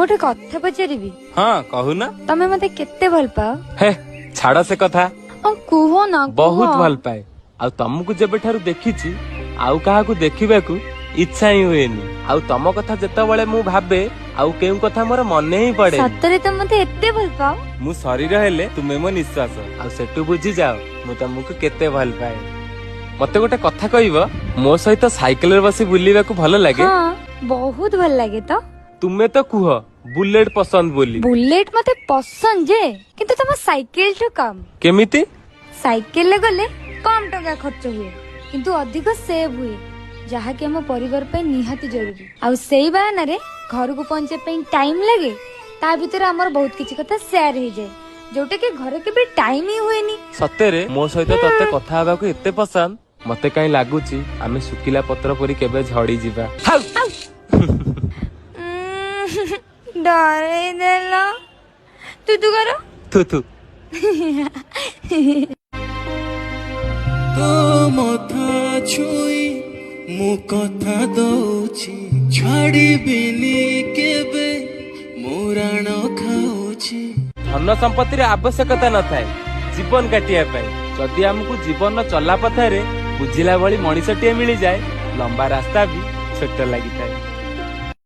गोटे कथा पचारिबी हाँ कहूना तमे मते केते भल पाओ हे छाड़ से कथा कुह ना बहुत भल पाए आ तुमको जेबेठारु देखिछि आउ काहाकू देखिबाकू इच्छा ही हुएनी आउ तम कथा जेतेबेले मु भाबे आउ केउ कथा मोर मने ही पड़े सतरे तो मते एते भल पाओ मु शरीर हेले तुमे मो निश्वास आउ सेटु बुझी जाओ मु तुमको केते भल पाए मते गोटे कथा कहइबो मो सहित साइकिल रे बसी बुलिबाकू भल लागे हाँ बहुत भल लागे तो तुमे तो कुह बुलेट पसंद बोली बुलेट मते पसंद जे किंतु तम साइकिल ठो कम केमिति साइकिल ले गले कम टका खर्च हुए किंतु अधिक सेव हुए जहा कि हम परिवार पे निहाती जरूरी आउ सेई बहाना रे घर को पहुंचे पे टाइम लगे ता भीतर हमर बहुत किछि कथा शेयर हो जाए जोटे के घर के भी टाइम ही हुएनी सतेरे मो सहित तते कथा हबाकू एते पसंद मते काई लागुची आमे सुकिला पत्र परी केबे झड़ी जिबा डरे देला तू करो थू थू तो मथा छुई मु कथा दउची छाड़िबिनी केबे मुराण खाउची धन संपत्ति रे आवश्यकता न थाए जीवन काटिया पाए जदि हमको जीवन चला पथारे बुझिला भली मनीषटीए मिली जाए लंबा रास्ता भी छोट लगी थाए।